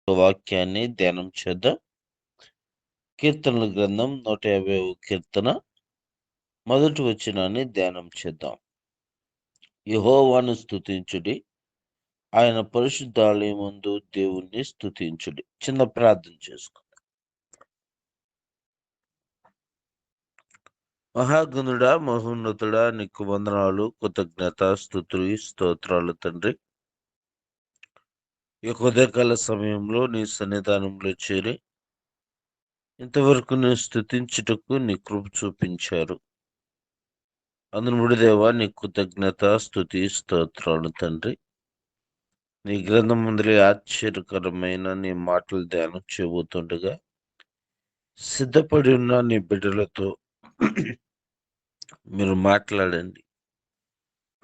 వాక్యాన్ని ధ్యానం చేద్దాం. కీర్తనల గ్రంథం 150 కీర్తన మొదటి వచనాన్ని ధ్యానం చేద్దాం. యెహోవాను స్తుతించుడి, ఆయన పరిశుద్ధాలయమందు దేవుణ్ణి స్తుతించుడి. చిన్న ప్రార్థన చేసుకుందాం. మహాగణుడా, మహోన్నతుడా, నీకు వందనాలు, కృతజ్ఞత, స్తుతులు, స్తోత్రాలు తండ్రి. ఈ ఉదయకాల సమయంలో నీ సన్నిధానంలో చేరి ఇంతవరకు నేను స్తుతించుటకు నీ కృప చూపించారు. అందును దేవా, నీ కృతజ్ఞత, స్తుతి, స్తోత్రాలు తండ్రి. నీ గ్రంథం ముందలే ఆశ్చర్యకరమైన నీ మాటలు ధ్యానం చేయబోతుండగా సిద్ధపడి ఉన్న నీ బిడ్డలతో మీరు మాట్లాడండి.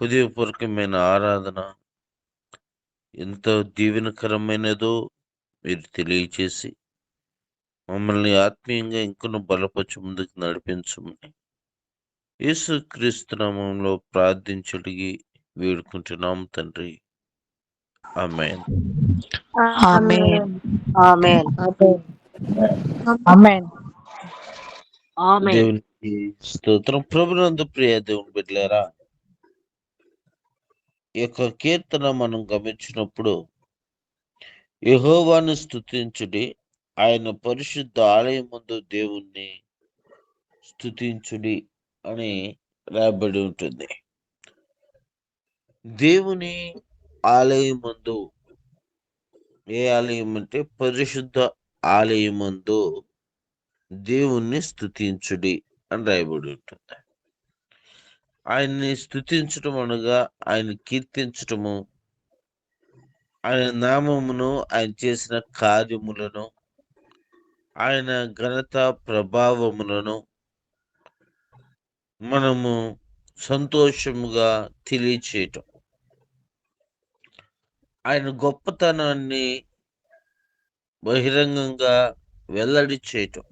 హృదయపూర్వకమైన ఆరాధన ఎంతో దీవెనకరమైనదో మీరు తెలియచేసి మమ్మల్ని ఆత్మీయంగా ఇంకొన బలపరచు ముందుకు నడిపించమని యేసుక్రీస్తు నామములో ప్రార్థించుడిగి వేడుకుంటున్నాం తండ్రి. ఆమేన్. ఆమేన్. ఆమేన్. ఆమేన్. ఆమేన్. దేవునికి స్తోత్రం. ప్రభునందు ప్రియ దేవుని బిడ్డలారా, ఈ యొక్క కీర్తన మనం గమనించినప్పుడు యెహోవాను స్తుతించుడి, ఆయన పరిశుద్ధ ఆలయం ముందు దేవుణ్ణి స్తుతించుడి అని రాయబడి ఉంటుంది. దేవుని ఆలయం ముందు, ఏ ఆలయం అంటే పరిశుద్ధ ఆలయం ముందు దేవుణ్ణి స్తుతించుడి అని రాయబడి ఉంటుంది. ఆయన్ని స్తుతించటం అనగా ఆయన కీర్తించటము, ఆయన నామమును, ఆయన చేసిన కార్యములను, ఆయన ఘనత ప్రభావములను మనము సంతోషముగా తెలియచేయటం, ఆయన గొప్పతనాన్ని బహిరంగంగా వెల్లడి చేయటం,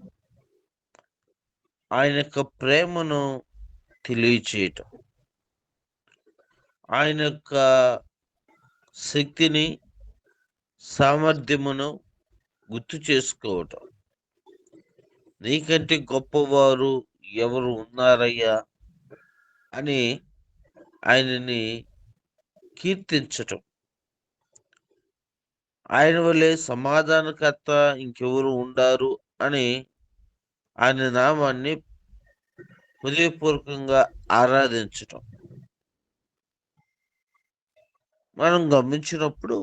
ఆయన యొక్క ప్రేమను తెలియచేయటం, ఆయన యొక్క శక్తిని, సామర్థ్యమును గుర్తు చేసుకోవటం. నీకంటే గొప్పవారు ఎవరు ఉన్నారయ్యా అని ఆయనని కీర్తించటం, ఆయన వల్లే సమాధానకర్త ఇంకెవరు ఉండారు అని ఆయన నామాన్ని హృదయపూర్వకంగా ఆరాధించటం మనం గమనించినప్పుడు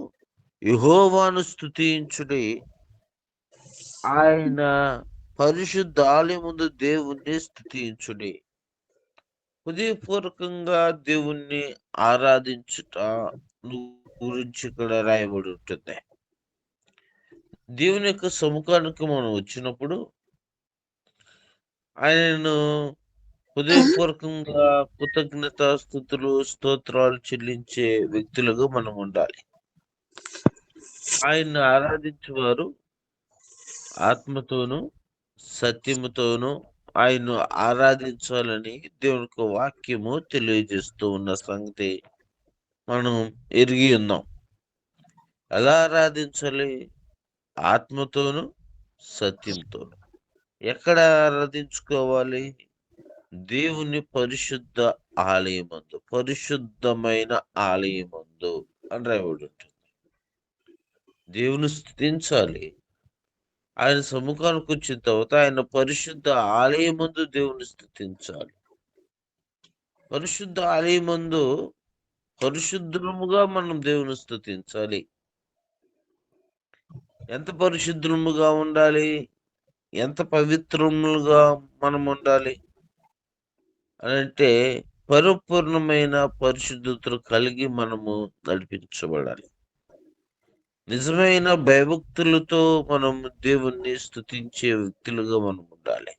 యెహోవాను స్తుతించుడి, ఆయన పరిశుద్ధ ఆలయం ముందు దేవుణ్ణి స్తుతించుడి. హృదయపూర్వకంగా దేవుణ్ణి ఆరాధించుట గురించి ఇక్కడ రాయబడి ఉంటుంది. దేవుని యొక్క సముఖానికి మనం వచ్చినప్పుడు ఆయనను హృదయపూర్వకంగా కృతజ్ఞత, స్తుతులు, స్తోత్రాలు చెల్లించే వ్యక్తులుగా మనం ఉండాలి. ఆయన్ని ఆరాధించేవారు ఆత్మతోనూ సత్యముతోనూ ఆయన్ను ఆరాధించాలని దేవునికి వాక్యము తెలియజేస్తూ ఉన్న సంగతి మనం ఎరిగి ఉన్నాం. ఎలా ఆరాధించాలి? ఆత్మతోనూ సత్యంతోనూ. ఎక్కడ ఆరాధించుకోవాలి? దేవుని పరిశుద్ధ ఆలయమందు, పరిశుద్ధమైన ఆలయమందు అని రాయబడి ఉంటుంది. దేవుని స్తుతించాలి. ఆయన సముఖానికి వచ్చిన తర్వాత ఆయన పరిశుద్ధ ఆలయమందు దేవుని స్తుతించాలి. పరిశుద్ధ ఆలయమందు పరిశుద్ధముగా మనం దేవుని స్తుతించాలి. ఎంత పరిశుద్ధముగా ఉండాలి? ఎంత పవిత్రములుగా మనం ఉండాలి అని అంటే పరిపూర్ణమైన పరిశుద్ధతను కలిగి మనము నడిపించబడాలి. నిజమైన భయభక్తులతో మనం దేవుణ్ణి స్తుతించే వ్యక్తులుగా మనం ఉండాలి.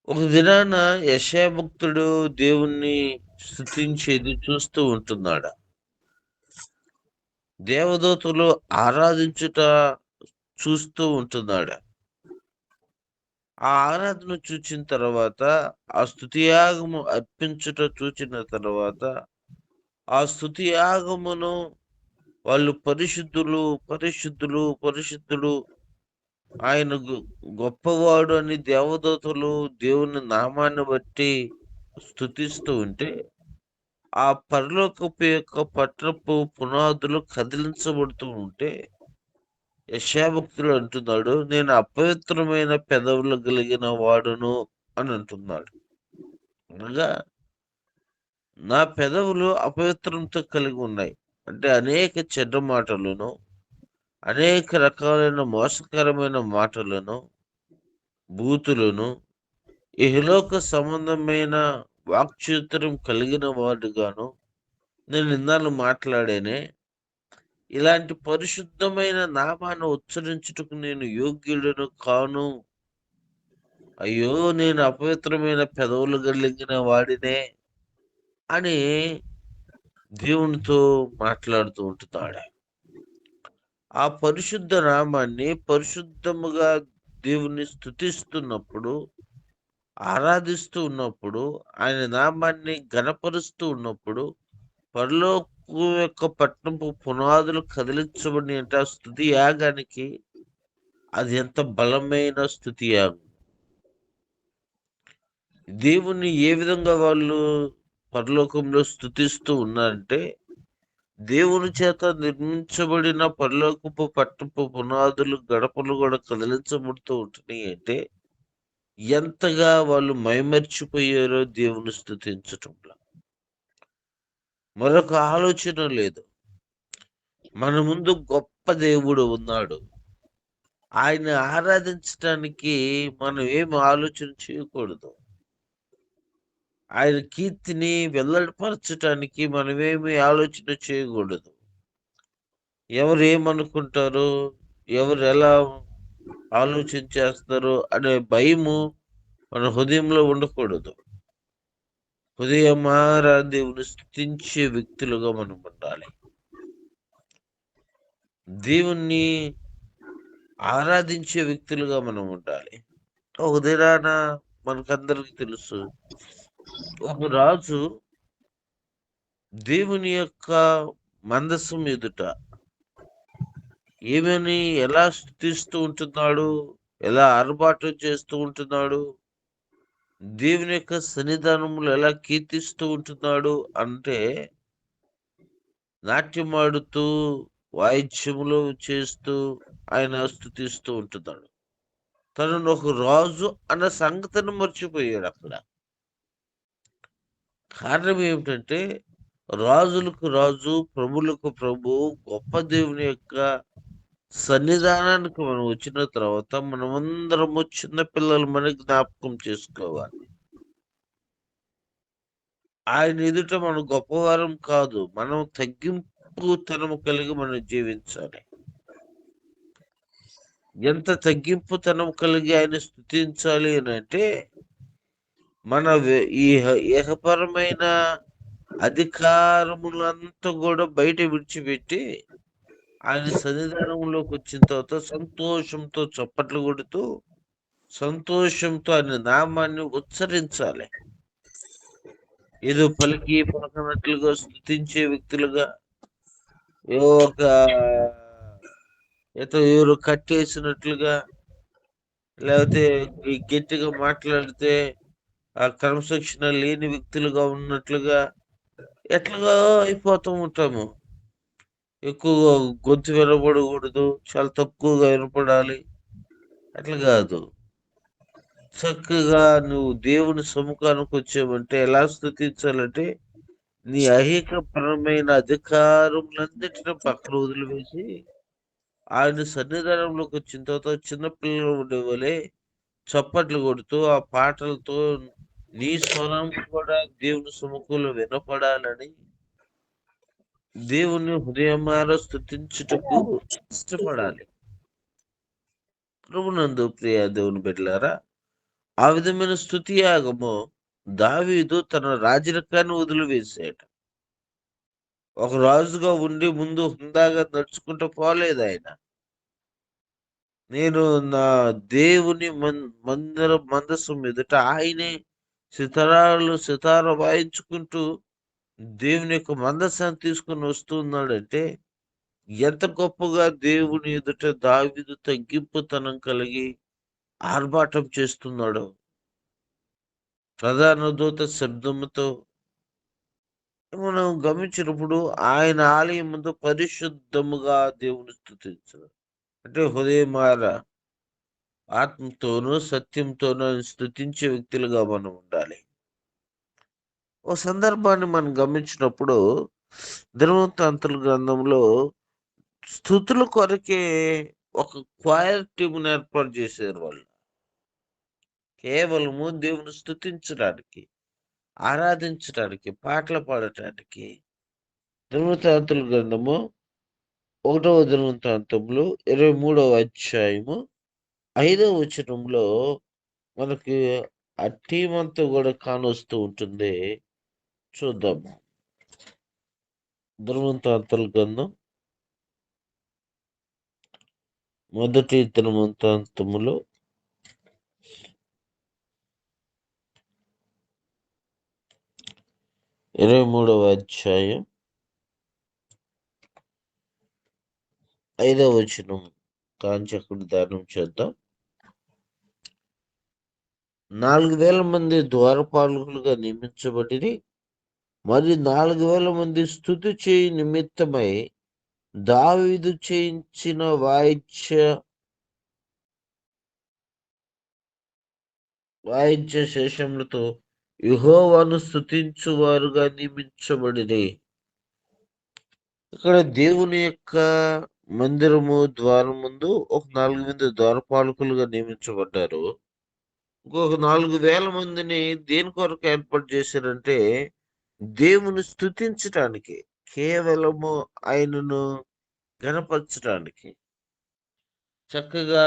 ఒక దినాన యెషయా భక్తుడు దేవుణ్ణి స్తుతించేది చూస్తూ ఉంటున్నాడు. దేవదూతలు ఆరాధించుట చూస్తూ ఉంటున్నాడు. ఆ ఆరాధన చూచిన తర్వాత, ఆ స్తుతియాగము అర్పించుట చూచిన తర్వాత, ఆ స్తుతియాగమును వాళ్ళు పరిశుద్ధులు, పరిశుద్ధులు, పరిశుద్ధులు, ఆయన గొప్పవాడు అని దేవదూతలు దేవుని నామాన్ని బట్టి స్తుతిస్తూ ఉంటే, ఆ పరలోకపు యొక్క పట్టణపు పునాదులు కదిలించబడుతూ ఉంటే, యెషయా భక్తుడు అంటున్నాడు, నేను అపవిత్రమైన పెదవులు కలిగిన వాడును అని అంటున్నాడు. అనగా నా పెదవులు అపవిత్రంతో కలిగి ఉన్నాయి. అంటే అనేక చెడ్డ మాటలను, అనేక రకాలైన మోసకరమైన మాటలను, బూతులను, ఇహలోక సంబంధమైన వాక్చాతుర్యం కలిగిన వాడుగాను నేను ఇన్నాళ్ళు మాట్లాడానే. ఇలాంటి పరిశుద్ధమైన నామాన్ని ఉచ్చరించుటకు నేను యోగ్యుడను కాను. అయ్యో, నేను అపవిత్రమైన పెదవులు కలిగిన వాడినే అని దేవునితో మాట్లాడుతూ ఉంటున్నాడు. ఆ పరిశుద్ధ నామాన్ని పరిశుద్ధముగా దేవుని స్తుతిస్తున్నప్పుడు, ఆరాధిస్తూ ఉన్నప్పుడు, ఆయన నామాన్ని ఘనపరుస్తూ ఉన్నప్పుడు, పరలోకం యొక్క పట్టణపు పునాదులు కదిలించబడి అంటే ఆ స్తుతి యాగానికి అది ఎంత బలమైన స్తుతి యాగం. దేవుణ్ణి ఏ విధంగా వాళ్ళు పరలోకంలో స్తుతిస్తూ ఉన్నారంటే, దేవుని చేత నిర్మించబడిన పరలోకపు పట్టణపు పునాదులు గడపలు కూడా కదిలించబడుతూ ఉంటున్నాయి అంటే ఎంతగా వాళ్ళు మైమర్చిపోయారో దేవుని స్తుతించటంలో. మరొక ఆలోచన లేదు. మన ముందు గొప్ప దేవుడు ఉన్నాడు. ఆయన ఆరాధించటానికి మనం ఏం ఆలోచన చేయకూడదు. ఆయన కీర్తిని వెల్లడిపరచటానికి మనమేమి ఆలోచన చేయకూడదు. ఎవరు ఏమనుకుంటారు, ఎవరు ఎలా ఆలోచన చేస్తారు అనే భయము మన హృదయంలో ఉండకూడదు. హృదయమారా దేవుని స్తుతించే వ్యక్తులుగా మనం ఉండాలి. దేవుణ్ణి ఆరాధించే వ్యక్తులుగా మనం ఉండాలి. ఒక దినాన మనకందరికి తెలుసు, ఒక రాజు దేవుని యొక్క మందసం ఎదుట ఏమని ఎలా స్తుతిస్తూ ఉంటున్నాడు, ఎలా ఆర్భాటం చేస్తూ ఉంటున్నాడు, దేవుని యొక్క సన్నిధానములు ఎలా కీర్తిస్తూ ఉంటున్నాడు అంటే, నాట్యమాడుతూ వాయిద్యములు చేస్తూ ఆయన స్తుతిస్తూ ఉంటున్నాడు. తనను ఒక రాజు అన్న సంగతిని మర్చిపోయాడు అక్కడ. కారణం ఏమిటంటే, రాజులకు రాజు, ప్రభులకు ప్రభు, గొప్ప దేవుని యొక్క సన్నిధానానికి మనం వచ్చిన తర్వాత మనమందరము చిన్న పిల్లలమని జ్ఞాపకం చేసుకోవాలి. ఆయన ఎదుట మనం గొప్పవారం కాదు, మనం తగ్గింపుతనము కలిగి మనం జీవించాలి. ఎంత తగ్గింపుతనం కలిగి ఆయన స్తుతించాలి అని అంటే, మన ఈ ఏహపరమైన అధికారములంతా కూడా బయట విడిచిపెట్టి ఆయన సన్నిధానంలోకి వచ్చిన తర్వాత సంతోషంతో చప్పట్లు కొడుతూ సంతోషంతో ఆయన నామాన్ని ఉచ్చరించాలి. ఏదో పలికి పలకనట్లుగా స్తుతించే వ్యక్తులుగా, ఎవరు కట్టేసినట్లుగా, లేకపోతే గట్టిగా మాట్లాడితే ఆ క్రమశిక్షణ లేని వ్యక్తులుగా ఉన్నట్లుగా ఎట్లాగా అయిపోతూ ఉంటాము. ఎక్కువగా గొంతు వినపడకూడదు, చాలా తక్కువగా వినపడాలి, అట్లా కాదు. చక్కగా నువ్వు దేవుని సముఖానికి వచ్చావంటే ఎలా స్తుతించాలంటే, నీ ఐహికపరమైన అధికారములన్నిటిని పక్కన వదిలివేసి ఆయన సన్నిధానంలోకి వచ్చిన తర్వాత చిన్నపిల్లలు ఉండేవాళ్ళే చప్పట్లు కొడుతూ ఆ పాటలతో నీ స్వరం కూడా దేవుని సముఖంలో వినపడాలని దేవుని హృదయమార స్తుతించుటకు ఇష్టపడాలి. ప్రభునందు ప్రియ దేవుని బిడ్డలారా, ఆ విధమైన స్తుతి యాగము దావీదు తన రాజరికాన్ని వదిలివేశాడు. ఒక రాజుగా ఉండి ముందు హుందాగా నడుచుకుంటూ పోలేదు ఆయన. నేను నా దేవుని మందసం ఎదుట ఆయనే సితార వాయించుకుంటూ దేవుని యొక్క మందసాన్ని తీసుకుని వస్తున్నాడంటే ఎంత గొప్పగా దేవుని ఎదుట దావీదు తగ్గింపుతనం కలిగి ఆర్భాటం చేస్తున్నాడో, ప్రధాన దూత శబ్దముతో మనం గమనించినప్పుడు ఆయన ఆలయం ముందు పరిశుద్ధముగా దేవుని స్తుతించడం అంటే హృదయమార ఆత్మతోనూ సత్యంతోనూ ఆయన స్తుతించే వ్యక్తులుగా మనం ఉండాలి. ఓ సందర్భాన్ని మనం గమనించినప్పుడు ధర్మవృత్తాంతుల గ్రంథంలో స్తుతుల కొరకే ఒక క్వైర్ టీముని ఏర్పాటు చేశారు వాళ్ళు. కేవలము దేవుని స్తుతించడానికి, ఆరాధించడానికి, పాటలు పాడటానికి. ధర్మవృత్తాంతుల గ్రంథము 1వ దినవృత్తాంతంలో 23వ అధ్యాయము 5వ వచనంలో మనకి ఆ టీం అంతా కూడా కానొస్తూ ఉంటుంది. చూద్దాము. ధర్మవృత్తాంతుల గ్రంథం 1వ దినవృత్తాంతములో 23వ అధ్యాయం 5వ వచనం కాంచి అక్కడ ధ్యానం చేద్దాం. 4,000 మంది ద్వారపాలకులుగా నియమించబడి మరి 4,000 మంది స్తుతి చేయి నిమిత్తమై దావీదు చేయించిన వాయిద్య శేషములతో యెహోవాను స్తుతించువారుగా నియమించబడిరి. ఇక్కడ దేవుని యొక్క మందిరము ద్వారం ముందు ఒక 4 మంది ద్వారపాలకులుగా నియమించబడ్డారు. ఇంకొక 4,000 మందిని దేని కొరకు ఏర్పాటు చేశారంటే దేవుని స్తుతించటానికి, కేవలము ఆయనను గణపరచటానికి, చక్కగా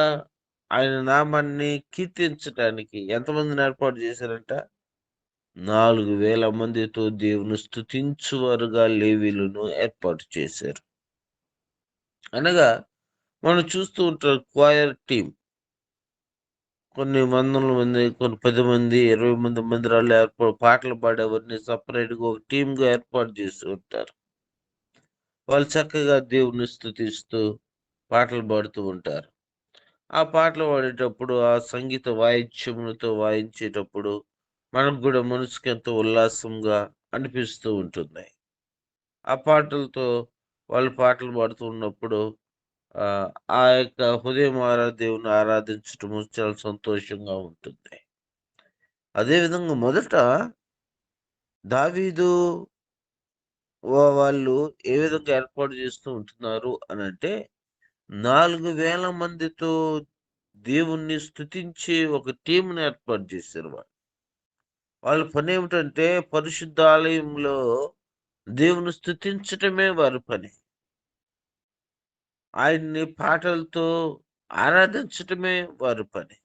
ఆయన నామాన్ని కీర్తించటానికి ఎంతమందిని ఏర్పాటు చేశారంట? 4,000 మందితో దేవుని స్తుతించువారుగా లేవీయులను ఏర్పాటు చేశారు. అనగా మనం చూస్తూ ఉంటాం క్వైర్ టీం. కొన్ని వందల మంది, కొన్ని 10 మంది, 20 మంది మందిరాలు పాటలు పాడేవారిని సపరేట్గా ఒక టీంగా ఏర్పాటు చేసి ఉంటారు. వాళ్ళు చక్కగా దేవుని స్తుతిస్తూ పాటలు పాడుతూ ఉంటారు. ఆ పాటలు పాడేటప్పుడు ఆ సంగీత వాయిద్యములతో వాయించేటప్పుడు మనకు కూడా మనసుకి ఎంతో ఉల్లాసంగా అనిపిస్తూ ఉంటుంది. ఆ పాటలతో వాళ్ళు పాటలు పాడుతూ ఉన్నప్పుడు ఆ యొక్క హృదయం దేవుని ఆరాధించటము చాలా సంతోషంగా ఉంటుంది. అదేవిధంగా మొదట దావీదు వాళ్ళు ఏ విధంగా ఏర్పాటు చేస్తూ ఉంటున్నారు అని అంటే 4,000 మందితో దేవుణ్ణి స్తుతించే ఒక టీంని ఏర్పాటు చేశారు. వాళ్ళ పని ఏమిటంటే పరిశుద్ధాలయంలో దేవుని స్తుతించటమే వారి పని. ఆయన్ని పాటలతో ఆరాధించటమే వారి పని.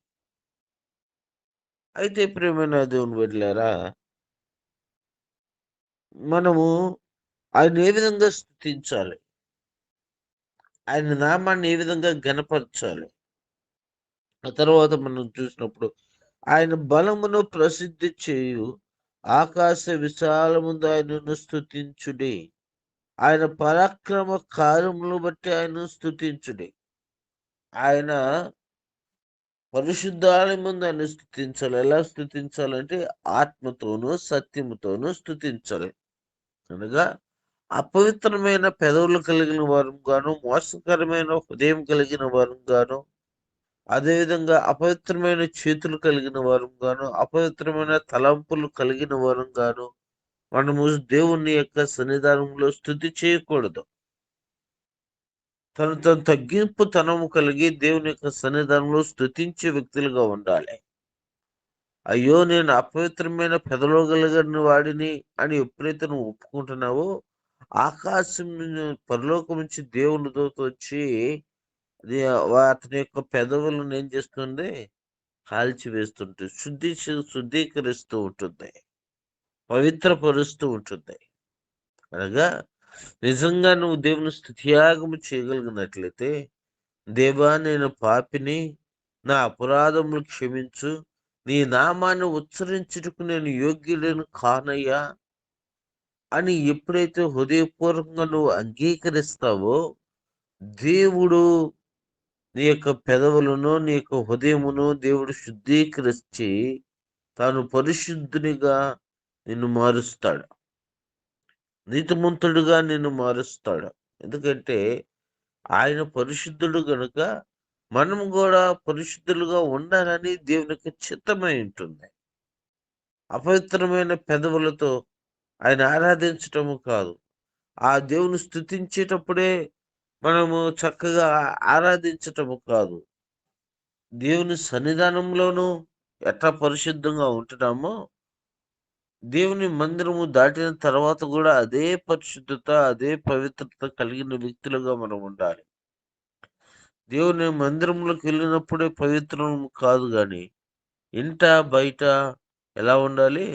అయితే ప్రియమైన దేవుని బిడ్డలారా, మనము ఆయన ఏ విధంగా స్తుతించాలి, ఆయన నామాన్ని ఏ విధంగా ఘనపరచాలి. ఆ తర్వాత మనం చూసినప్పుడు ఆయన బలమును ప్రసిద్ధి చేయు ఆకాశ విశాలముందు ఆయనను స్తుతించుడి, ఆయన పరాక్రమ కార్యములను బట్టి ఆయనను స్తుతించుడి. ఆయన పరిశుద్ధాలయం ముందు ఆయన స్తుతించాలి. ఎలా స్తుతించాలంటే ఆత్మతోనూ సత్యముతోనూ స్తుతించాలి. అనగా అపవిత్రమైన పెదవులు కలిగిన వారు గాను, మోసకరమైన హృదయం కలిగిన వారు గాను, అదేవిధంగా అపవిత్రమైన చేతులు కలిగిన వారు గాను, అపవిత్రమైన తలంపులు కలిగిన వారు గాను మనము దేవుని యొక్క సన్నిధానంలో స్తుతి చేయకూడదు. తను తగ్గింపు తనము కలిగి దేవుని యొక్క సన్నిధానంలో స్తుతించే వ్యక్తులుగా ఉండాలి. అయ్యో, నేను అపవిత్రమైన పెదవులు కలిగిన వాడిని అని ఎప్పుడైతే నువ్వు ఒప్పుకుంటున్నావో, ఆకాశం పరలోకం నుంచి దేవుని దూత వచ్చి అతని యొక్క పెదవులను ఏం చేస్తుంది? కాల్చివేస్తుంటుంది, శుద్ధీకరిస్తూ ఉంటుంది, పవిత్రపరుస్తూ ఉంటుంది. అనగా నిజంగా నువ్వు దేవుని స్తుతియాగము చేయగలిగినట్లయితే, దేవా నేను పాపిని, నా అపరాధములు క్షమించు, నీ నామాన్ని ఉచ్చరించుటకు నేను యోగ్యుడను కానయ్యా అని ఎప్పుడైతే హృదయపూర్వకంగా నువ్వు అంగీకరిస్తావో, దేవుడు నీ యొక్క పెదవులను, నీ యొక్క హృదయమును దేవుడు శుద్ధీకరించి తాను పరిశుద్ధునిగా నిన్ను మారుస్తాడు. నీతిమంతుడుగా నిన్ను మారుస్తాడు. ఎందుకంటే ఆయన పరిశుద్ధుడు గనుక మనం కూడా పరిశుద్ధులుగా ఉండాలని దేవునికి చిత్తమై ఉంటుంది. అపవిత్రమైన పెదవులతో ఆయన ఆరాధించటము కాదు. ఆ దేవుని స్తుతించేటప్పుడే మనము చక్కగా ఆరాధించటము కాదు. దేవుని సన్నిధానంలోనూ ఎట్లా పరిశుద్ధంగా ఉంటున్నామో, దేవుని మందిరము దాటిన తర్వాత కూడా అదే పరిశుద్ధత, అదే పవిత్రత కలిగిన వ్యక్తులుగా మనం ఉండాలి. దేవుని మందిరంలోకి వెళ్ళినప్పుడే పవిత్రం కాదు గాని, ఇంట బయట ఎలా ఉండాలి?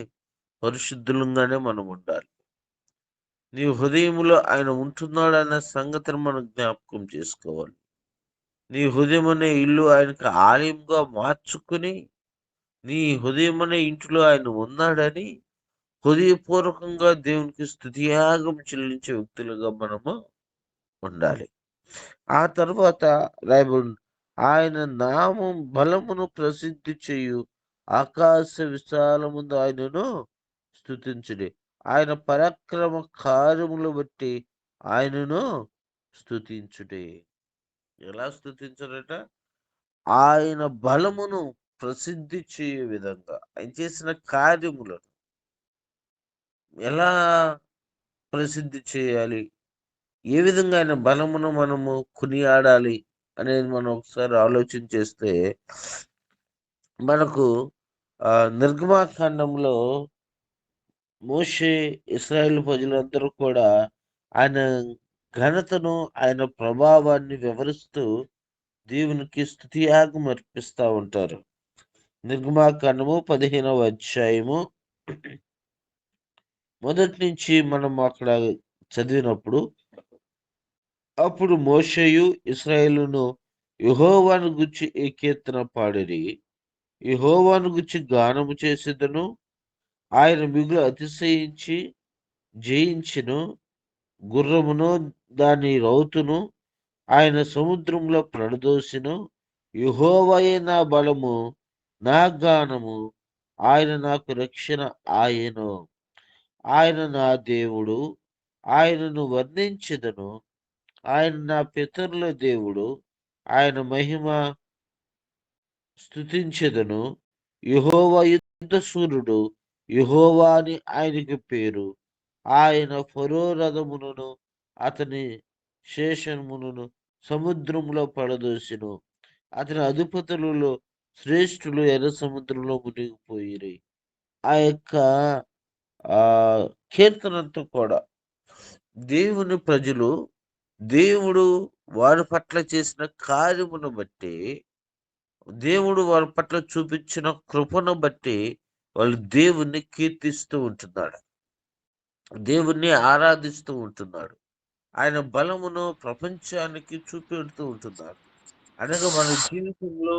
పరిశుద్ధులంగానే మనం ఉండాలి. నీ హృదయములో ఆయన ఉంటున్నాడన్న సంగతిని మనం జ్ఞాపకం చేసుకోవాలి. నీ హృదయం అనే ఇల్లు ఆయనకు ఆలయంగా మార్చుకుని, నీ హృదయం అనే ఇంటిలో ఆయన ఉన్నాడని హృదయపూర్వకంగా దేవునికి స్తుతియాగం చెల్లించే వ్యక్తులుగా మనము ఉండాలి. ఆ తర్వాత రాయబడి ఆయన నామం బలమును ప్రసిద్ధి చేయు ఆకాశ విశాలముందు ఆయనను స్తుతించుడి. ఆయన పరాక్రమ కార్యములు బట్టి ఆయనను స్తుతించుడి. ఎలా స్తుతించడట? ఆయన బలమును ప్రసిద్ధి చేయు విధంగా ఆయన చేసిన కార్యములను ఎలా ప్రసిద్ధి చేయాలి? ఏ విధంగా ఆయన బలమును మనము కొనియాడాలి అనేది మనం ఒకసారి ఆలోచన చేస్తే మనకు నిర్గమాకాండంలో మోషే ఇశ్రాయేలు ప్రజలందరూ కూడా ఆయన ఘనతను ఆయన ప్రభావాన్ని వివరిస్తూ దేవునికి స్తుతియాగం అర్పిస్తూ ఉంటారు. నిర్గమాకాండము 15వ అధ్యాయము మొదటి నుంచి మనం అక్కడ చదివినప్పుడు, అప్పుడు మోషేయు ఇశ్రాయేలును యెహోవాను గూర్చి ఈ కీర్తన పాడిరి. యెహోవాను గూర్చి గానము చేసేదను, ఆయన మిగులు అతిశయించి జయించెను. గుర్రమును దాని రౌతును ఆయన సముద్రంలో పడదోసెను. యెహోవాయే నా బలము, నా గానము, ఆయన నాకు రక్షణ ఆయను. ఆయన నా దేవుడు, ఆయనను వర్ణించెదను. ఆయన నా పితరుల దేవుడు, ఆయన మహిమ స్తుతించెదను. యెహోవా యుద్ధశూరుడు, యెహోవా అని ఆయనకి పేరు. ఆయన ఫరో రథములను అతని శేషములను సముద్రంలో పడదోసెను. అతని అధిపతులలో శ్రేష్ఠులు ఎర్ర సముద్రంలో మునిగిపోయిరి. ఆ యొక్క కీర్తనంతా కూడా దేవుని ప్రజలు దేవుడు వారి పట్ల చేసిన కార్యమును బట్టి, దేవుడు వారి పట్ల చూపించిన కృపను బట్టి వాళ్ళు దేవుణ్ణి కీర్తిస్తూ ఉంటున్నాడు. దేవుణ్ణి ఆరాధిస్తూ ఉంటున్నాడు. ఆయన బలమును ప్రపంచానికి చూపెడుతూ ఉంటున్నాడు. అనగా మన జీవితంలో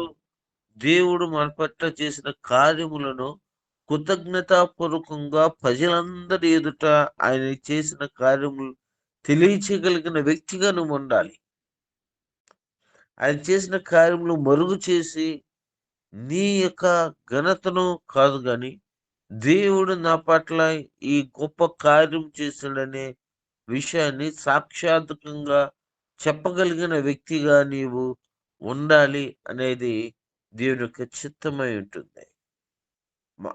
దేవుడు మన పట్ల చేసిన కార్యములను కృతజ్ఞతాపూర్వకంగా ప్రజలందరి ఎదుట ఆయన చేసిన కార్యములు తెలియచేయగలిగిన వ్యక్తిగా నువ్వు ఉండాలి. ఆయన చేసిన కార్యములు మరుగు చేసి నీ యొక్క ఘనతను కాదు గాని, దేవుడు నా పట్ల ఈ గొప్ప కార్యం చేశాడనే విషయాన్ని సాక్షాత్కంగా చెప్పగలిగిన వ్యక్తిగా నీవు ఉండాలి అనేది దేవుని యొక్క చిత్తమై ఉంటుంది.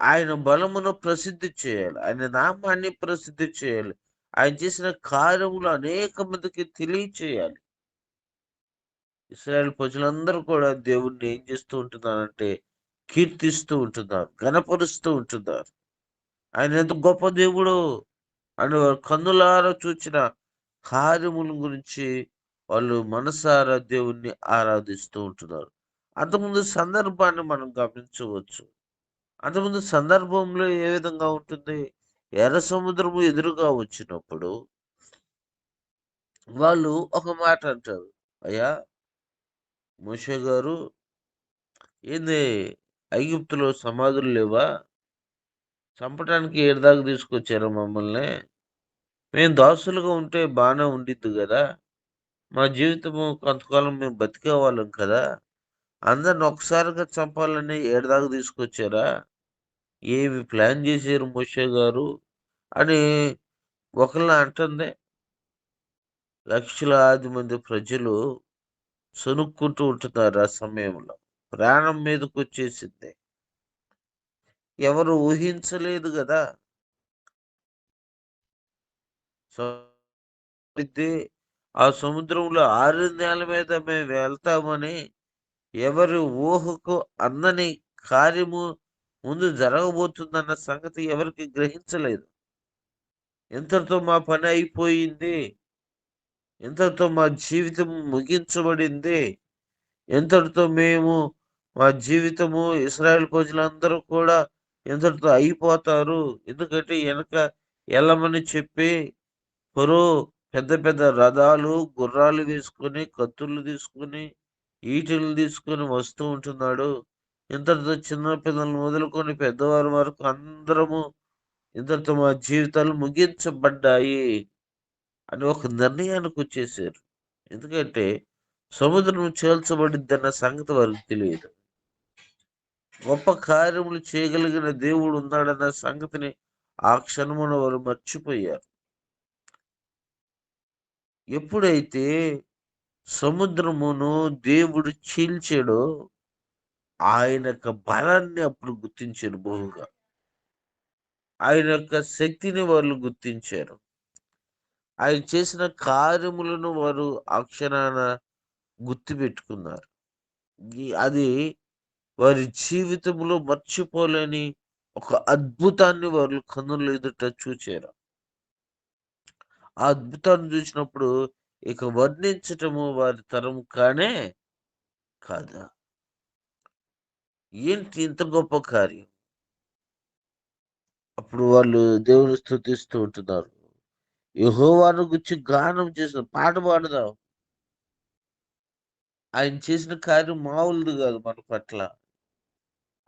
ఆయన బలమును ప్రసిద్ధి చేయాలి. ఆయన నామాన్ని ప్రసిద్ధి చేయాలి. ఆయన చేసిన కార్యములు అనేక మందికి తెలియచేయాలి. ఇశ్రాయేలు ప్రజలందరూ కూడా దేవుణ్ణి ఏం చేస్తూ ఉంటున్నారంటే కీర్తిస్తూ ఉంటున్నారు, ఘనపరుస్తూ ఉంటున్నారు. ఆయన ఎంత గొప్ప దేవుడు అని వారు కన్నులారా చూచిన కార్యముల గురించి వాళ్ళు మనసారా దేవుణ్ణి ఆరాధిస్తూ ఉంటున్నారు. అంతకుముందు సందర్భాన్ని మనం గమనించవచ్చు. అంతకుముందు సందర్భంలో ఏ విధంగా ఉంటుంది? ఎర్ర సముద్రము ఎదురుగా వచ్చినప్పుడు వాళ్ళు ఒక మాట అంటారు, అయ్యా మోషే గారు, ఏంది ఐగుప్తులో సమాధులు లేవా? చంపటానికి ఏడదాకా తీసుకొచ్చారు మమ్మల్ని. మేము దాసులుగా ఉంటే బాగానే ఉండిద్ది కదా. మా జీవితము కొంతకాలం మేము బతికేవాళ్ళం కదా! అందరిని ఒకసారిగా చంపాలని ఏడదాకా తీసుకొచ్చారా? ఏమి ప్లాన్ చేశారు మోషే గారు అని ఒకళ్ళ అంటుంది. లక్షలాది మంది ప్రజలు సొనుక్కుంటూ ఉంటున్నారు ఆ సమయంలో. ప్రాణం మీదకొచ్చేసింది. ఎవరు ఊహించలేదు గదా! అయితే ఆ సముద్రంలో 6 నెలల మీద మేము వెళ్తామని ఎవరి ఊహకు అందని కార్యము ముందు జరగబోతుందన్న సంగతి ఎవరికి గ్రహించలేదు. ఇంతటితో మా పని అయిపోయింది. ఇంతటితో మా జీవితం ముగించబడింది. ఇంతటితో మేము మా జీవితము ఇశ్రాయేల్ ప్రజలందరూ కూడా ఇంతటితో అయిపోతారు. ఎందుకంటే ఎనక ఎళ్ళమని చెప్పి ఫరో పెద్ద పెద్ద రథాలు, గుర్రాలు వేసుకొని, కత్తులు తీసుకొని, ఈటెలు తీసుకొని వస్తూ ఉంటున్నాడు. ఇంతటితో చిన్న పిల్లలు మొదలుకొని పెద్దవారి వరకు అందరము ఇంతటితో మా జీవితాలు ముగించబడ్డాయి అని ఒక నిర్ణయానికొచ్చేసారు. ఎందుకంటే సముద్రం చీల్చబడిద్దన్న సంగతి వారికి తెలియదు. గొప్ప కార్యములు చేయగలిగిన దేవుడు ఉన్నాడన్న సంగతిని ఆ క్షణమున వారు మర్చిపోయారు. ఎప్పుడైతే సముద్రమును దేవుడు చీల్చాడో ఆయన యొక్క బలాన్ని అప్పుడు గుర్తించారు బహుగా. ఆయన యొక్క శక్తిని వాళ్ళు గుర్తించారు. ఆయన చేసిన కార్యములను వారు ఆ క్షణాన గుర్తుపెట్టుకున్నారు. అది వారి జీవితంలో మర్చిపోలేని ఒక అద్భుతాన్ని వాళ్ళు కన్నుల ఎదుట చూచారు. ఆ అద్భుతాన్ని చూసినప్పుడు ఇక వర్ణించటము వారి తరం కానే కాదు. ఏంటి ఇంత గొప్ప కార్యం? అప్పుడు వాళ్ళు దేవుని స్తుతిస్తూ ఉంటున్నారు. యెహోవాను గురించి గానం చేసిన పాట పాడదాం. ఆయన చేసిన కార్యం మామూలుది కాదు మన పట్ల.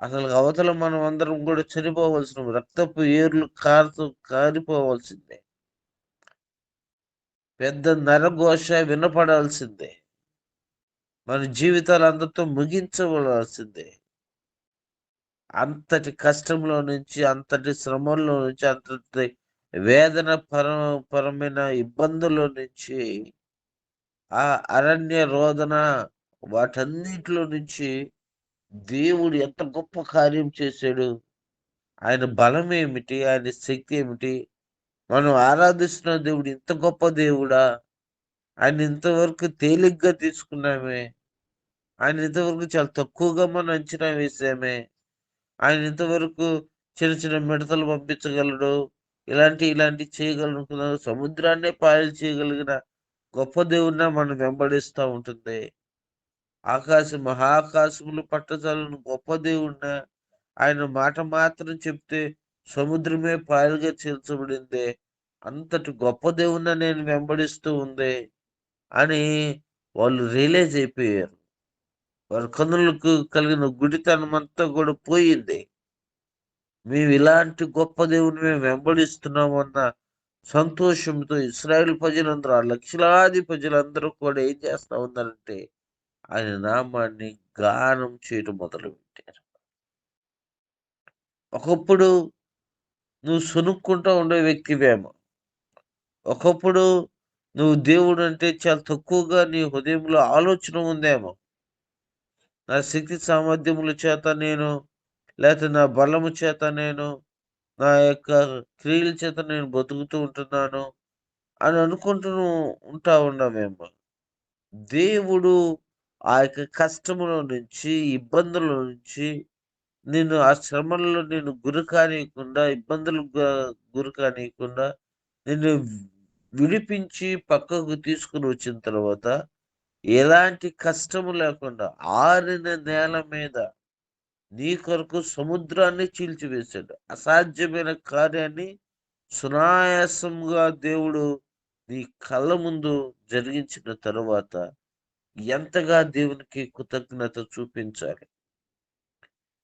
అసలు అవతల మనం అందరం కూడా చనిపోవలసిన రక్తపు ఏర్లు కారుతూ కారిపోవాల్సిందే. పెద్ద నరఘోష వినపడాల్సిందే. మన జీవితాలు అందరితో ముగించబడాల్సిందే. అంతటి కష్టంలో నుంచి, అంతటి శ్రమల్లో నుంచి, అంతటి వేదన పరమైన ఇబ్బందుల్లో నుంచి, ఆ అరణ్య రోదన వాటన్నిటిలో నుంచి దేవుడు ఎంత గొప్ప కార్యం చేశాడు. ఆయన బలం ఏమిటి? ఆయన శక్తి ఏమిటి? మనం ఆరాధిస్తున్న దేవుడు ఇంత గొప్ప దేవుడా? ఆయన ఇంతవరకు తేలిగ్గా తీసుకున్నామే. ఆయన ఇంతవరకు చాలా తక్కువగా మనం అంచనా వేసామే. ఆయన ఇంతవరకు చిన్న చిన్న మిడతలు పంపించగలడు. ఇలాంటి చేయగలనుకున్నాడు. సముద్రాన్నే పాయలు చేయగలిగిన గొప్ప దేవుడినే మనం వెంబడిస్తా ఉంటుంది. మహాకాశములు పట్టజాలని గొప్ప దేవుడినే ఆయన మాట మాత్రం చెప్తే సముద్రమే పాయలుగా చీల్చబడింది. అంతటి గొప్ప దేవుడినే నేను వెంబడిస్తూ ఉంది అని వాళ్ళు రియలైజ్ అయిపోయారు. వారి కన్నులకు కలిగిన గుడితనం అంతా కూడా పోయింది. మేము ఇలాంటి గొప్ప దేవుని మేము వెంబడిస్తున్నామన్న సంతోషంతో ఇశ్రాయేల్ ప్రజలందరూ ఆ లక్షలాది ప్రజలందరూ కూడా ఏం చేస్తా ఉన్నారంటే ఆయన నామాన్ని గానం చేయడం మొదలుపెట్టారు. ఒకప్పుడు నువ్వు సొనుక్కుంటూ ఉండే వ్యక్తివేమో. ఒకప్పుడు నువ్వు దేవుడు అంటే చాలా తక్కువగా నీ హృదయంలో ఆలోచన ఉందేమో. నా శక్తి సామర్థ్యముల చేత నేను, లేకపోతే నా బలము చేత నేను, నా యొక్క క్రియల చేత నేను బతుకుతూ ఉంటున్నాను అని అనుకుంటూ ఉంటా ఉన్నామేమో. దేవుడు ఆ యొక్క కష్టములో నుంచి, ఇబ్బందుల నుంచి నిన్ను ఆ శ్రమల్లో నిన్ను గురి కానీయకుండా, ఇబ్బందులకు గురి కానీయకుండా నిన్ను విడిపించి పక్కకు తీసుకొని వచ్చిన తర్వాత ఎలాంటి కష్టము లేకుండా ఆరిన నేల మీద నీ కొరకు సముద్రాన్ని చీల్చివేశాడు. అసాధ్యమైన కార్యాన్ని సునాయాసంగా దేవుడు నీ కళ్ళ ముందు జరిగించిన తరువాత ఎంతగా దేవునికి కృతజ్ఞత చూపించాలి.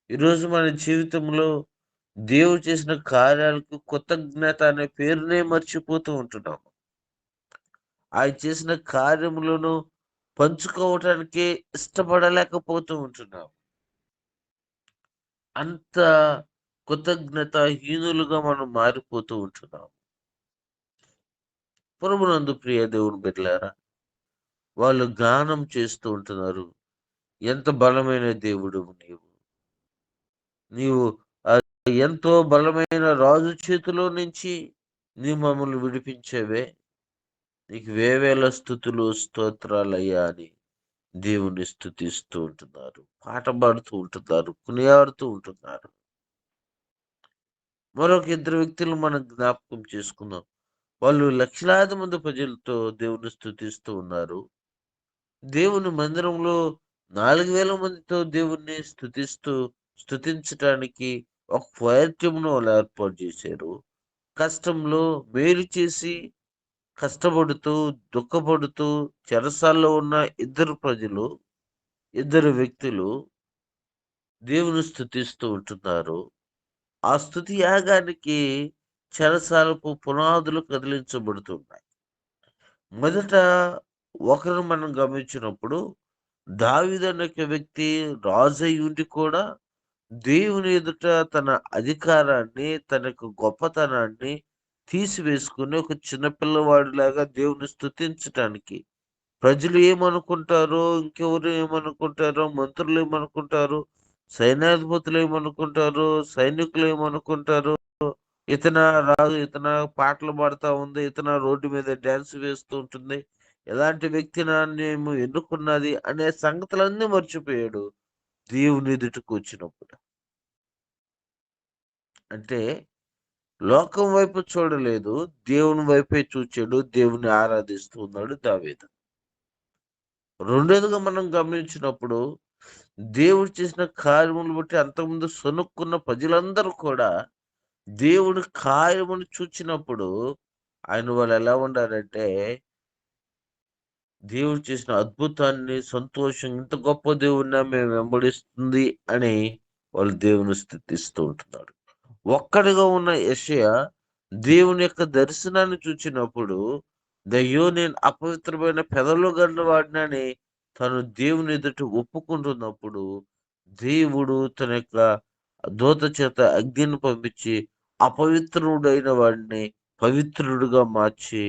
ఈరోజు మన జీవితంలో దేవుడు చేసిన కార్యాలకు కృతజ్ఞత అనే పేరునే మర్చిపోతూ ఉంటున్నాము. ఆయన చేసిన కార్యములను పంచుకోవటానికి ఇష్టపడలేకపోతూ ఉంటున్నాం. అంత కృతజ్ఞతాహీనులుగా మనం మారిపోతూ ఉంటున్నాం. ప్రభునందు ప్రియ దేవుని బిడ్డలారా, వాళ్ళు గానం చేస్తూ ఉంటున్నారు, ఎంత బలమైన దేవుడవు నీవు. నీవు ఎంతో బలమైన రాజు చేతిలో నుంచి నీవు మమ్మల్ని విడిపించేవే. నీకు వేవేల స్తుతులు స్తోత్రాలయ్యా అని దేవుని స్తుతిస్తూ ఉంటున్నారు, పాట పాడుతూ ఉంటున్నారు, కొనియాడుతూ ఉంటున్నారు. మరొక ఇద్దరు వ్యక్తులు మనం జ్ఞాపకం చేసుకుందాం. వాళ్ళు లక్షలాది మంది ప్రజలతో దేవుని స్తుతిస్తూ ఉన్నారు. దేవుని మందిరంలో 4000 మందితో దేవుణ్ణి స్తుతించటానికి ఒక ఫైర్ టీమ్‌ను వాళ్ళు ఏర్పాటు చేశారు. కష్టంలో మేలు చేసి, కష్టపడుతూ, దుఃఖపడుతూ చెరసాల్లో ఉన్న ఇద్దరు వ్యక్తులు దేవుని స్తుతిస్తూ ఉంటున్నారు. ఆ స్తుతి యాగానికి చెరసాలపు పునాదులు కదిలించబడుతున్నాయి. మొదట ఒకరు మనం గమనించినప్పుడు, దావీదు అనే ఒక వ్యక్తి రాజై ఉండి కూడా దేవుని ఎదుట తన అధికారాన్ని, తన యొక్క గొప్పతనాన్ని తీసివేసుకొని ఒక చిన్న పిల్లవాడిలాగా దేవుని స్తుతించటానికి, ప్రజలు ఏమనుకుంటారో, ఇంకెవరు ఏమనుకుంటారో, మంత్రులు ఏమనుకుంటారో, సైన్యాధిపతులు ఏమనుకుంటారో, సైనికులు ఏమనుకుంటారో, ఇతన పాటలు పాడుతా ఉంది, ఇతన రోడ్డు మీద డాన్స్ వేస్తూ ఉంటుంది, ఎలాంటి వ్యక్తిని మేము ఎన్నుకున్నది అనే సంగతులన్నీ మర్చిపోయాడు దేవుని ఎదుటకు వచ్చినప్పుడు. అంటే లోకం వైపు చూడలేదు, దేవుని వైపే చూచాడు, దేవుని ఆరాధిస్తూ ఉన్నాడు దావీదు. రెండోదిగా మనం గమనించినప్పుడు, దేవుడు చేసిన కార్యములు బట్టి అంతకుముందు సొనుక్కున్న ప్రజలందరూ కూడా దేవుని కార్యమును చూచినప్పుడు వాళ్ళు ఎలా ఉండారంటే, దేవుడు చేసిన అద్భుతాన్ని సంతోషం, ఇంత గొప్ప దేవుడినా మేము వెంబడిస్తుంది అని వాళ్ళు దేవుని స్తుతిస్తూ ఉంటున్నారు. ఒక్కడిగా ఉన్న యెషయా దేవుని యొక్క దర్శనాన్ని చూచినప్పుడు, అయ్యో నేను అపవిత్రమైన పెదవులు గల వాడినని తను దేవుని ఎదుట ఒప్పుకుంటున్నప్పుడు, దేవుడు తన యొక్క దూత చేత అగ్నిని పంపించి అపవిత్రుడైన వాడిని పవిత్రుడుగా మార్చి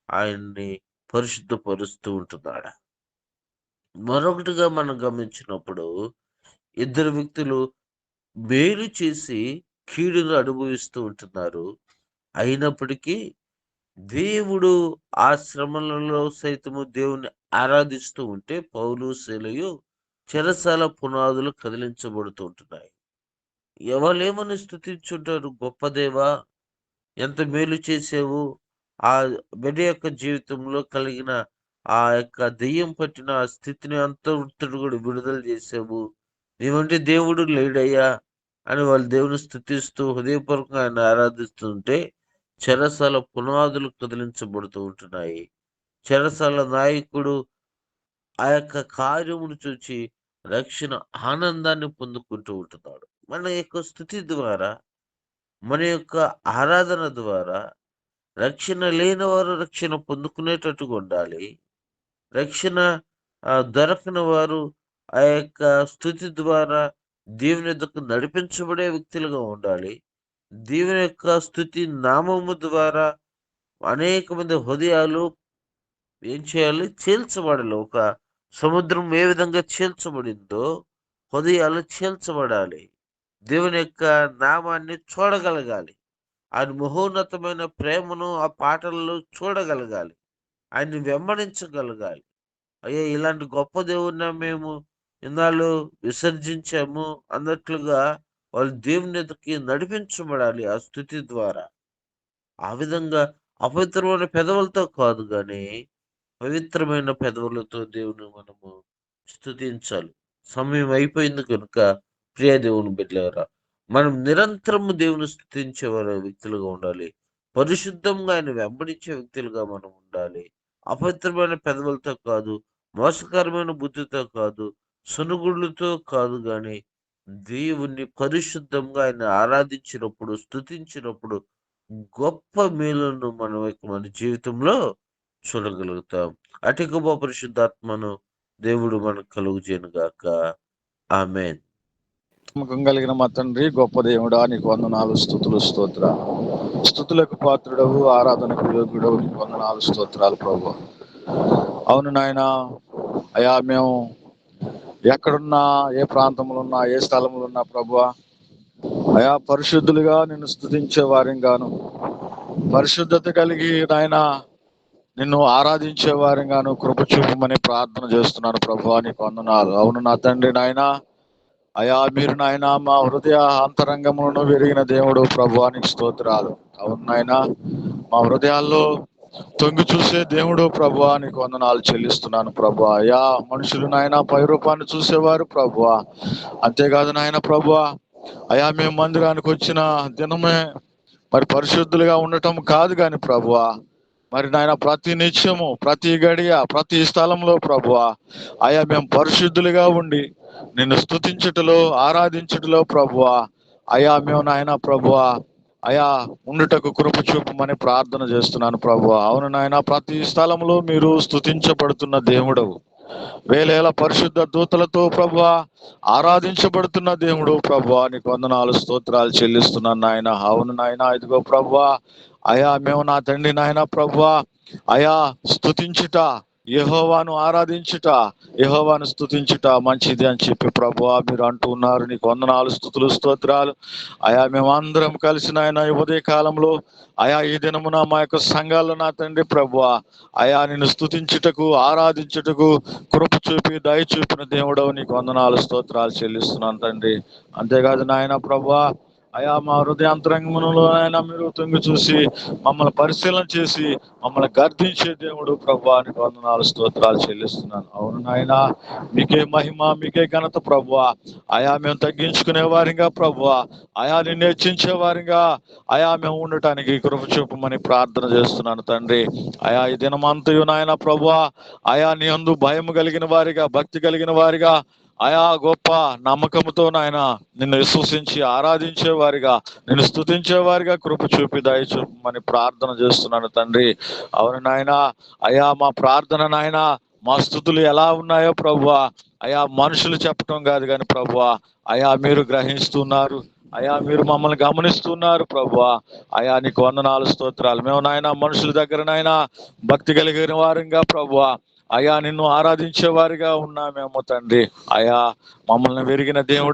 ఆయన్ని పరిశుద్ధపరుస్తూ ఉంటున్నాడు. మరొకటిగా మనం గమనించినప్పుడు, ఇద్దరు వ్యక్తులు మేలు చేసి కీడును అనుభవిస్తూ ఉంటున్నారు. అయినప్పటికీ దేవుడు ఆ శ్రమలలో సైతము దేవుని ఆరాధిస్తూ ఉంటే, పౌలు శీలయు చెరసాల పునాదులు కదిలించబడుతూ ఉంటున్నాయి. ఎవరేమని స్తుతించుంటారు, గొప్ప దేవా ఎంత మేలు చేసావు, ఆ బిడ్డ యొక్క జీవితంలో కలిగిన ఆ యొక్క దెయ్యం పట్టిన ఆ స్థితిని అంతటిని కూడా విడుదల చేసావు, నీవంటే దేవుడు లేడయ్యా అని వాళ్ళు దేవుని స్తుతిస్తూ హృదయపూర్వకంగా ఆయన ఆరాధిస్తుంటే, చెరసాల పునాదులు కదిలించబడుతూ ఉంటున్నాయి. చెరసాల నాయకుడు ఆ యొక్క కార్యమును చూచి రక్షణ ఆనందాన్ని పొందుకుంటూ ఉంటున్నాడు. మన యొక్క స్థుతి ద్వారా, మన యొక్క ఆరాధన ద్వారా రక్షణ లేని వారు రక్షణ పొందుకునేటట్టుగా ఉండాలి. రక్షణ దొరకని వారు ఆ యొక్క స్థుతి ద్వారా దేవుని యొద్దకు నడిపించబడే వ్యక్తులుగా ఉండాలి. దేవుని యొక్క స్తుతి నామము ద్వారా అనేక మంది హృదయాలు ఏం చేయాలి, చీల్చబడాలి. ఒక సముద్రం ఏ విధంగా చీల్చబడిందో హృదయాలు చీల్చబడాలి. దేవుని యొక్క నామాన్ని చూడగలగాలి. ఆయన మహోన్నతమైన ప్రేమను ఆ పాటల్లో చూడగలగాలి. ఆయన్ని వెంబడించగలగాలి. అయ్యా ఇలాంటి గొప్ప దేవుడిని మేము ఇన్నాళ్ళు విసర్జించాము అన్నట్లుగా వాళ్ళు దేవుని ఎదుటికి నడిపించబడాలి ఆ స్థుతి ద్వారా. ఆ విధంగా అపవిత్రమైన పెదవులతో కాదు గాని, పవిత్రమైన పెదవులతో దేవుని మనము స్తుతించాలి. సమయం అయిపోయింది కనుక ప్రియ దేవుని బిడ్డలారా, మనం నిరంతరము దేవుని స్తుతించే వ్యక్తులుగా ఉండాలి. పరిశుద్ధంగా ఆయన వెంబడించే వ్యక్తులుగా మనం ఉండాలి. అపవిత్రమైన పెదవులతో కాదు, మోసకరమైన బుద్ధితో కాదు, సనుగుడులతో కాదు గాని, దేవుణ్ణి పరిశుద్ధంగా ఆయన ఆరాధించినప్పుడు, స్తుతించినప్పుడు గొప్ప మేలును మన జీవితంలో చూడగలుగుతాం. అటు కృప పరిశుద్ధాత్మను దేవుడు మనకు కలుగు చేయను గాక. ఆమేన్. నమ్మకం కలిగిన మా తండ్రి, గొప్ప దేవుడా, నీకు వందనాలు, స్తుతులు, స్తోత్రాలు. స్తుతులకు పాత్రుడవు, ఆరాధనకు యోగ్యుడవు, నీకు వందనాలు, స్తోత్రాలు ప్రభు. అవును నాయన, అయా మేము ఎక్కడున్నా, ఏ ప్రాంతంలో ఉన్నా, ఏ స్థలంలో ఉన్నా ప్రభు, అయా పరిశుద్ధులుగా నిన్ను స్తుతించే వారిగాను, పరిశుద్ధత కలిగి నాయన నిన్ను ఆరాధించే వారిగాను కృప చూపమని ప్రార్థన చేస్తున్నాను ప్రభు. నీకు వందనాలు. అవును నా తండ్రి నాయన, అయా మీరు నాయన మా హృదయ అంతరంగములను విరిగిన దేవుడు ప్రభు, నీకు స్తోత్రాలు. అవును నాయన, మా హృదయాల్లో తొంగి చూసే దేవుడు ప్రభు, నీకు వందనాలు చెల్లిస్తున్నాను ప్రభు. అయా మనుషులు నాయన పై రూపాన్ని చూసేవారు ప్రభు, అంతేకాదు నాయన ప్రభు, అయా మేము మందిరానికి వచ్చిన దినమే మరి పరిశుద్ధులుగా ఉండటం కాదు కానీ ప్రభు, మరి నాయన ప్రతి నిత్యము, ప్రతి గడియ, ప్రతి స్థలంలో ప్రభు, అయా మేము పరిశుద్ధులుగా ఉండి నిన్ను స్తుతించుటలో, ఆరాధించుటలో ప్రభు, అయా మేము నాయన ప్రభు, అయా ఉండుటకు కృప చూపమని ప్రార్థన చేస్తున్నాను ప్రభు. అవును నాయన, ప్రతి స్థలంలో మీరు స్తుతించబడుతున్న దేవుడవు, వేలేల పరిశుద్ధ దూతలతో ప్రభు ఆరాధించబడుతున్న దేవుడు ప్రభు, నీకు వందనాలు, స్తోత్రాలు చెల్లిస్తున్నాను నాయన. అవును నాయన, ఇదిగో ప్రభు, అయా మేము నా తండ్రి నాయన ప్రభు, అయా స్తుతించుట, యెహోవాను ఆరాధించుట, యెహోవాను స్తుతించుట మంచిది అని చెప్పి ప్రభు మీరు అంటూ ఉన్నారు. నీకు వందనాలు, స్తుతులు, స్తోత్రాలు. అయా మేము అందరం కలిసి నాయన ఈ ఉదయ కాలంలో, అయా ఈ దినమున మా యొక్క సంఘాల్లో నా తండ్రి ప్రభు, అయా నిన్ను స్తుతించుటకు, ఆరాధించుటకు కృప చూపి దయ చూపిన దేవుడవు, నీకు వందనాలు, స్తోత్రాలు చెల్లిస్తున్నాను తండ్రి. అంతేకాదు నాయన ప్రభు, అయా మా హృదయాంతరంగంలో ఆయన మీరు తొంగి చూసి మమ్మల్ని పరిశీలన చేసి మమ్మల్ని గర్దించే దేవుడు ప్రభు, నీకు వందనాలు, స్తోత్రాలు చెల్లిస్తున్నాను. అవును నాయన, మీకే మహిమ, మీకే ఘనత ప్రభు. అయా మేము తగ్గించుకునే వారిగా ప్రభు, అయా నిన్ను హెచ్చించే వారిగా అయా మేము ఉండటానికి కృప చూపమని ప్రార్థన చేస్తున్నాను తండ్రి. అయా ఈ దినమంతయు నాయన ప్రభు, అయా నీ యందు భయం కలిగిన వారిగా, భక్తి కలిగిన వారిగా, అయా గొప్ప నమ్మకంతో నాయన నిన్ను విశ్వసించి ఆరాధించే వారిగా, నిన్ను స్తుతించే వారిగా కృప చూపి దయ చూపమని ప్రార్థన చేస్తున్నాను తండ్రి. అవును నాయన, అయా మా ప్రార్థన నాయన, మా స్తుతులు ఎలా ఉన్నాయో ప్రభు, అయా మనుషులు చెప్పటం కాదు కానీ ప్రభు, అయా మీరు గ్రహిస్తున్నారు, అయా మీరు మమ్మల్ని గమనిస్తున్నారు ప్రభు. అయా నీకు వందనాలు, స్తోత్రాలు. మేము నాయన మనుషుల దగ్గర నాయన భక్తి కలిగిన వారిగా ప్రభు, అయా నిన్ను ఆరాధించే వారిగా ఉన్నామేమో తండ్రి. అయా మమ్మల్ని విరిగిన దేవుడు